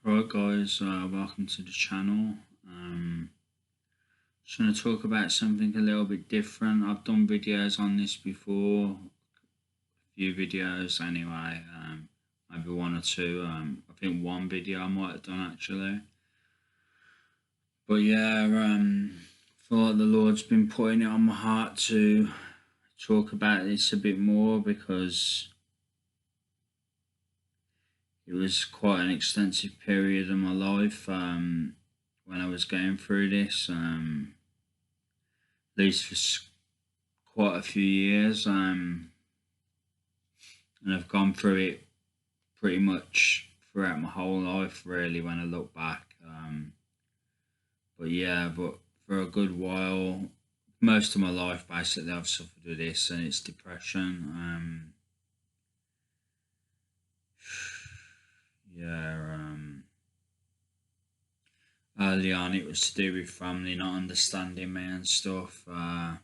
Right guys, welcome to the channel. Just going to talk about something a little bit different. I've done videos on this before, a few videos anyway, maybe one or two. I think one video I might have done actually. But yeah, I feel like the Lord's been putting it on my heart to talk about this a bit more because it was quite an extensive period of my life when I was going through this. At least for quite a few years, and I've gone through it pretty much throughout my whole life, really, when I look back. But yeah, but for a good while, most of my life, basically, I've suffered with this, and it's depression. Yeah, early on, it was to do with family not understanding me and stuff. But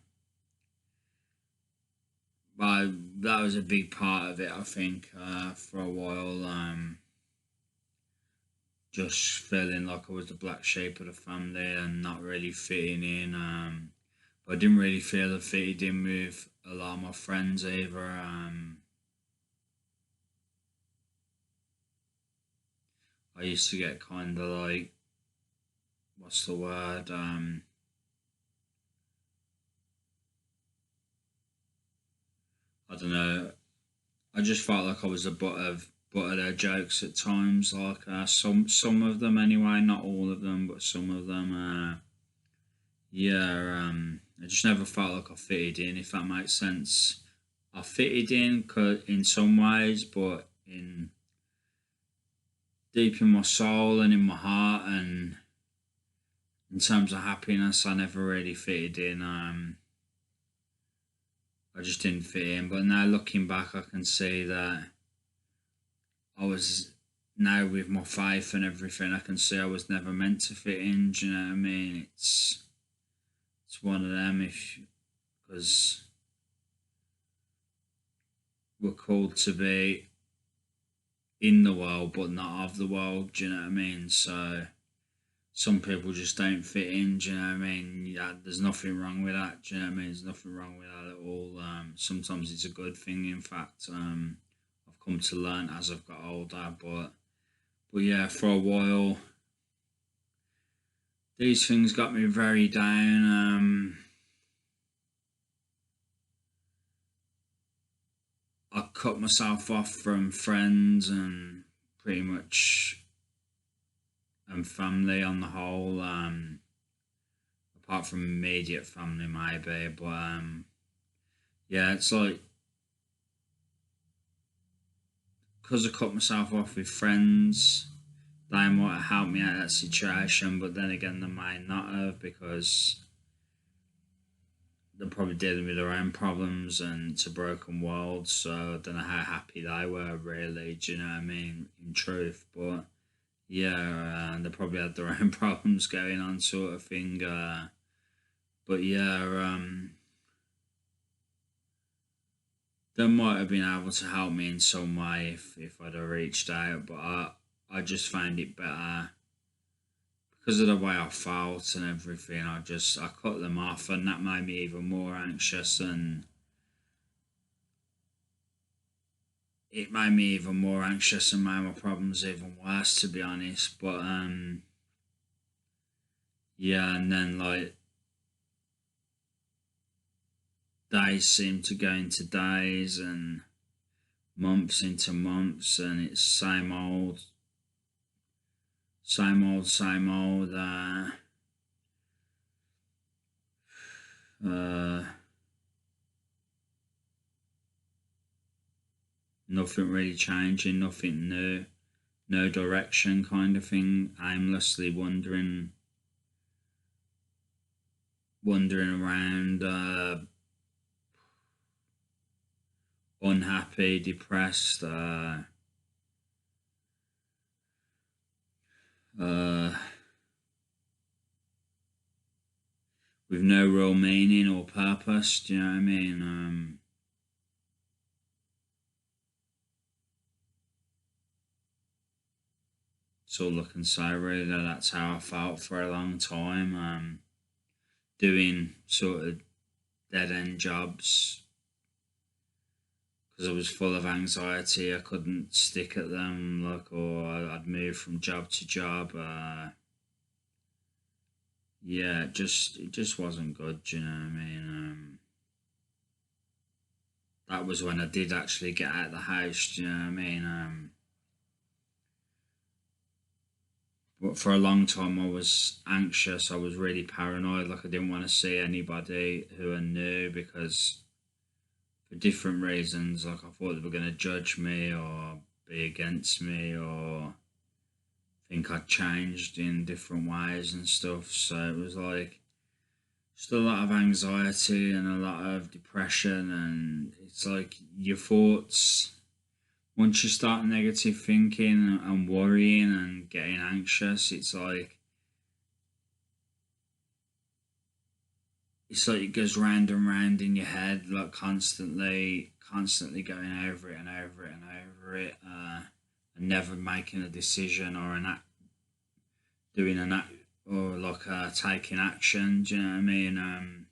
that was a big part of it, I think, for a while. Just feeling like I was the black sheep of the family and not really fitting in. But I didn't really feel I fitted in with a lot of my friends either. I used to get kind of like, what's the word? I don't know. I just felt like I was a butt of their jokes at times. Like some of them anyway, not all of them, but some of them. Yeah, I just never felt like I fitted in, if that makes sense. I fitted in in some ways, but in deep in my soul and in my heart and in terms of happiness, I never really fitted in. I just didn't fit in. But now looking back, I can see that I was now with my faith and everything. I can see I was never meant to fit in. Do you know what I mean? It's one of them if because we're called to be in the world but not of the world, do you know what I mean? So some people just don't fit in, do you know what I mean? Yeah, there's nothing wrong with that, do you know what I mean? There's nothing wrong with that at all. Sometimes it's a good thing, in fact. I've come to learn as I've got older, but yeah, for a while these things got me very down. I cut myself off from friends and pretty much and family on the whole. Apart from immediate family, maybe, but yeah, it's like because I cut myself off with friends, they might have helped me out of that situation, but then again, they might not have because they're probably dealing with their own problems and it's a broken world. So I don't know how happy they were, really. Do you know what I mean? In truth, but yeah, they probably had their own problems going on, sort of thing. But yeah, they might have been able to help me in some way if I'd have reached out, but I just found it better because of the way I felt and everything. I cut them off, and that made me even more anxious, and it made me even more anxious and made my problems even worse, to be honest. But yeah, and then like days seem to go into days and months into months, and it's same old, same old, same old. Uh, Nothing really changing, nothing new, no direction, kind of thing. Aimlessly wandering around, unhappy, depressed, uh, with no real meaning or purpose. Do you know what I mean? It's all I can say really. That's how I felt for a long time. Doing sort of dead end jobs because I was full of anxiety. I couldn't stick at them, like, or I'd move from job to job. Yeah, it just wasn't good. Do you know what I mean? That was when I did actually get out of the house. Do you know what I mean? But for a long time, I was anxious. I was really paranoid. Like I didn't want to see anybody who I knew because for different reasons. Like I thought they were going to judge me or be against me or think I'd changed in different ways and stuff. So it was like just a lot of anxiety and a lot of depression. And it's like your thoughts, once you start negative thinking and worrying and getting anxious, it's like it goes round and round in your head, like constantly going over it and over it and over it, and never making a decision or doing an act or like taking action. Do you know what I mean?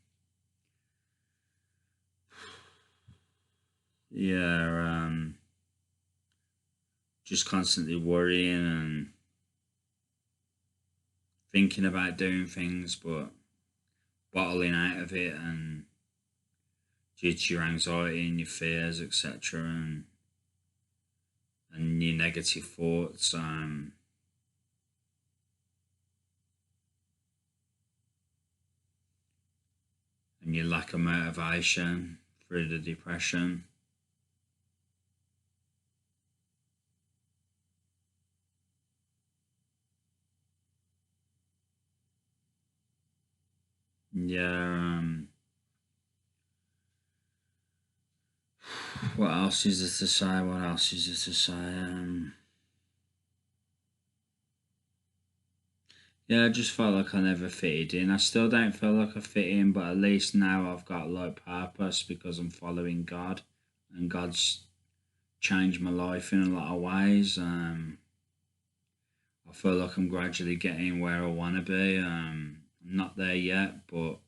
Yeah, just constantly worrying and thinking about doing things, but bottling out of it, and due to your anxiety and your fears, etc., and your negative thoughts, and your lack of motivation through the depression. Yeah. What else is there to say? What else is there to say? Yeah, I just felt like I never fitted in. I still don't feel like I fit in, but at least now I've got like purpose because I'm following God, and God's changed my life in a lot of ways. I feel like I'm gradually getting where I want to be. I'm not there yet, but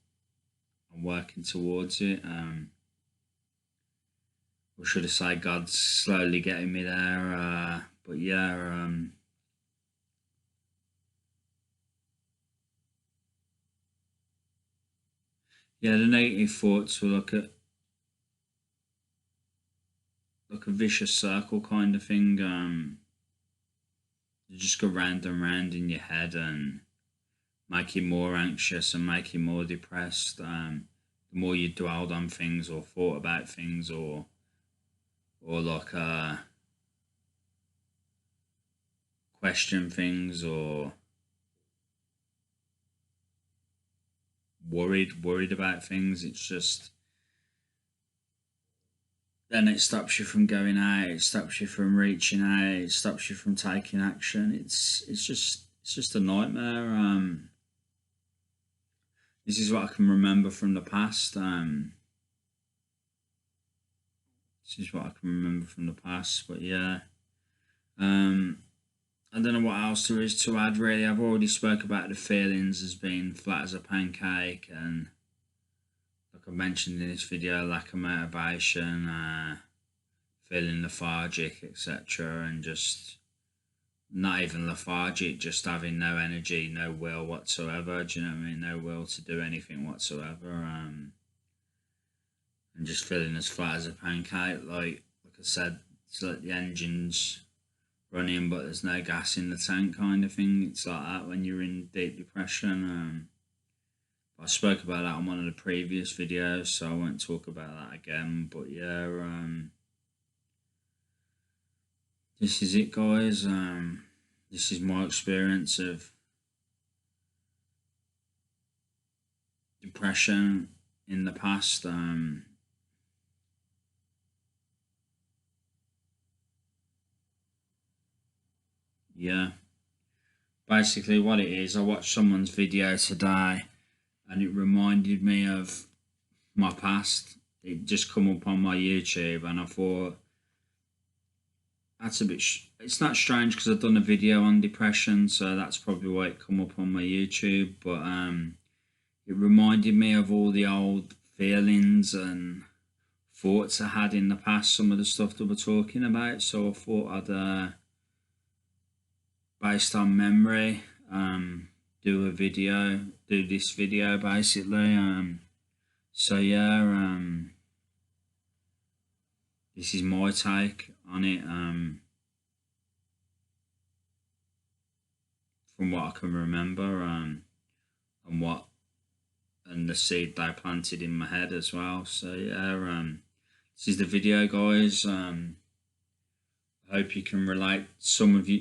I'm working towards it. Or should I say, God's slowly getting me there. But yeah, yeah, the negative thoughts were like a vicious circle kind of thing. You just go round and round in your head and make you more anxious and make you more depressed. The more you dwelled on things or thought about things or like question things or worried about things, it's just then it stops you from going out, it stops you from reaching out, it stops you from taking action. It's just a nightmare. This is what I can remember from the past. This is what I can remember from the past. But yeah, um, I don't know what else there is to add. Really, I've already spoke about the feelings as being flat as a pancake, and like I mentioned in this video, lack of motivation, feeling lethargic, etc., and just not even lethargic, just having no energy, no will whatsoever. Do you know what I mean? No will to do anything whatsoever. And just feeling as flat as a pancake. Like I said, it's like the engine's running, but there's no gas in the tank, kind of thing. It's like that when you're in deep depression. I spoke about that on one of the previous videos, so I won't talk about that again. But yeah, this is it, guys. This is my experience of depression in the past. Yeah, basically what it is, I watched someone's video today, and it reminded me of my past. It just come up on my YouTube, and I thought that's it's not strange because I've done a video on depression, so that's probably why it come up on my YouTube. But it reminded me of all the old feelings and thoughts I had in the past, some of the stuff that we're talking about. So I thought I'd, based on memory, do this video basically. So yeah, this is my take on it. From what I can remember, and the seed they planted in my head as well. So yeah, this is the video, guys. I hope you can relate. I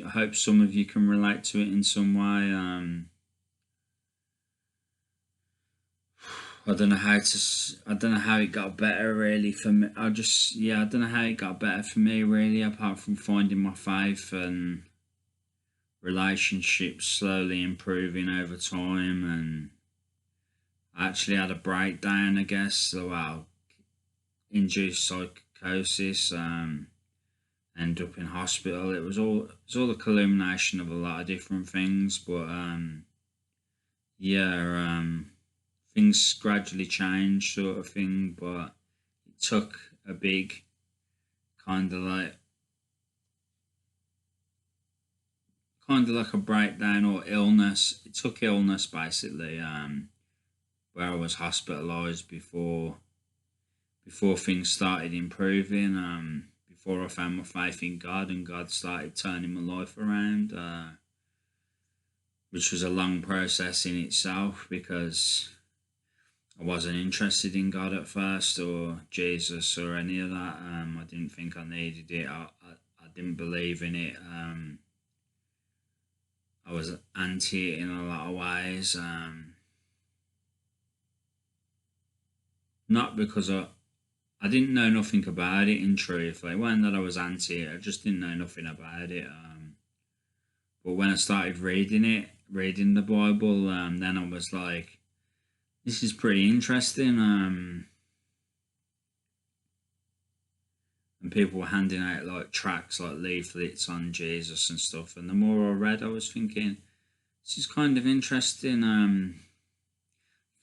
hope some of you can relate to it in some way. I don't know how it got better really for me. I don't know how it got better for me really, apart from finding my faith and relationships slowly improving over time. And I actually had a breakdown, I guess. So induced psychosis. Ended up in hospital. It was all a culmination of a lot of different things, but things gradually changed, sort of thing. But it took a big kind of like a breakdown or illness. It took illness basically, where I was hospitalised before things started improving. Before I found my faith in God and God started turning my life around, which was a long process in itself because I wasn't interested in God at first or Jesus or any of that. I didn't think I needed it. I didn't believe in it. I was anti it in a lot of ways. Not because I didn't know nothing about it in truth. Like, it wasn't that I was anti it, I just didn't know nothing about it. But when I started reading the Bible, then I was like, this is pretty interesting. And people were handing out like tracts, like leaflets on Jesus and stuff. And the more I read, I was thinking, this is kind of interesting.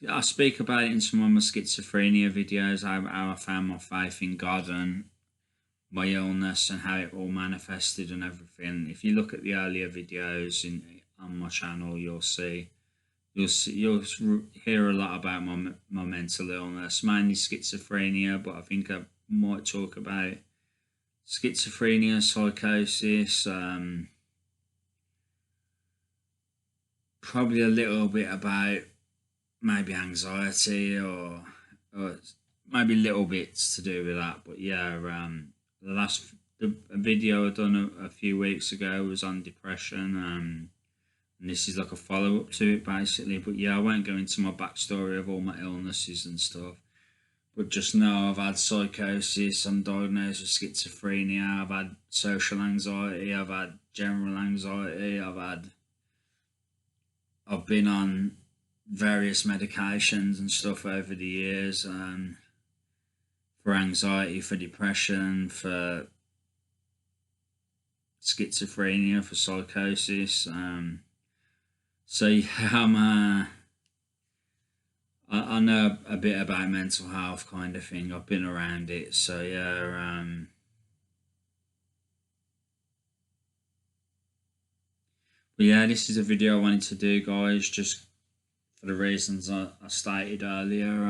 I speak about it in some of my schizophrenia videos, how I found my faith in God and my illness and how it all manifested and everything. If you look at the earlier videos on my channel, you'll hear a lot about my mental illness, mainly schizophrenia, but I think I might talk about schizophrenia, psychosis, probably a little bit about maybe anxiety or maybe little bits to do with that. But yeah, the video I done a few weeks ago was on depression, and this is like a follow-up to it basically. But yeah, I won't go into my backstory of all my illnesses and stuff, but just know I've had psychosis, I'm diagnosed with schizophrenia, I've had social anxiety, I've had general anxiety, I've been on various medications and stuff over the years, for anxiety, for depression, for schizophrenia, for psychosis. So yeah, I know a bit about mental health kind of thing. I've been around it. So yeah, but yeah, this is a video I wanted to do, guys, just for the reasons I stated earlier.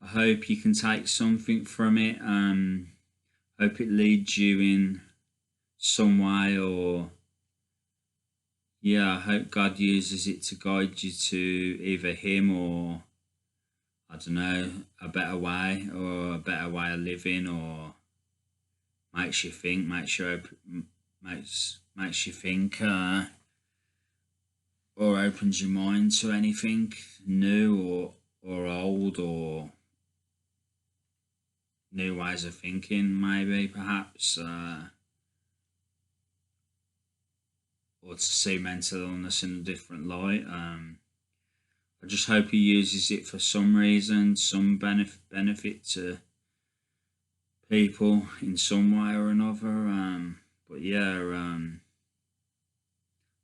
I hope you can take something from it. Hope it leads you in some way, or yeah, I hope God uses it to guide you to either Him or, I don't know, a better way or a better way of living, or makes you think, makes you think, or opens your mind to anything new or old, or new ways of thinking, maybe, perhaps, or to see mental illness in a different light. I just hope he uses it for some reason, some benefit to people in some way or another. But yeah, I'm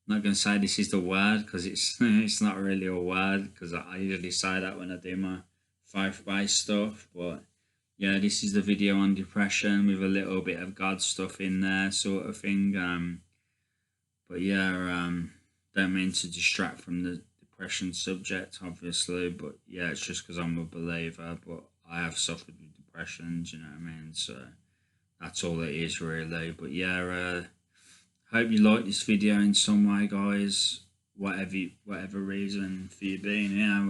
not gonna say this is the word because it's it's not really a word because I usually say that when I do my 5 by stuff. But yeah, this is the video on depression with a little bit of God stuff in there, sort of thing. But yeah, don't mean to distract from the depression subject, obviously. But yeah, it's just because I'm a believer. But I have suffered with depression. Do you know what I mean? So that's all it is, really. But yeah, hope you like this video in some way, guys. Whatever reason for you being here,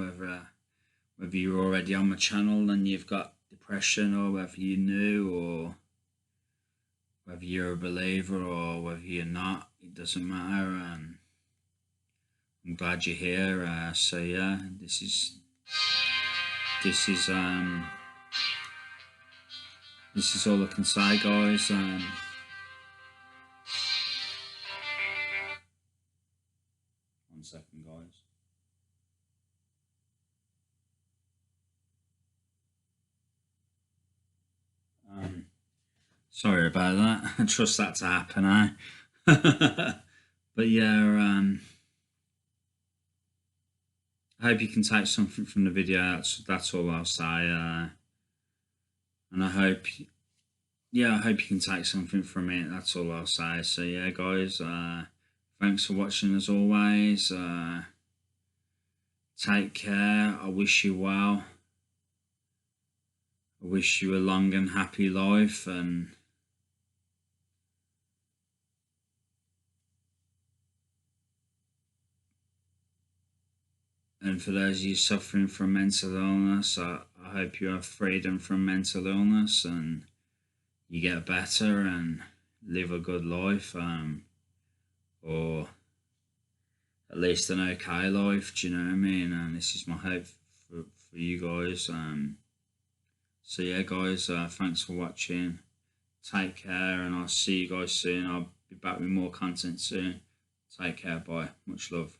whether you're already on my channel and you've got depression, or whether you're new, or whether you're a believer or whether you're not, it doesn't matter. I'm glad you're here. So yeah, this is all I can say, guys. One second, guys. Sorry about that. I trust that to happen, But yeah, I hope you can take something from the video. That's all I'll say. And I hope you can take something from it. That's all I'll say. So yeah, guys, thanks for watching as always. Take care. I wish you well. I wish you a long and happy life, and for those of you suffering from mental illness, I hope you have freedom from mental illness and you get better and live a good life, or at least an okay life. Do you know what I mean? And this is my hope for you guys. So yeah, guys, thanks for watching. Take care, and I'll see you guys soon. I'll be back with more content soon. Take care. Bye. Much love.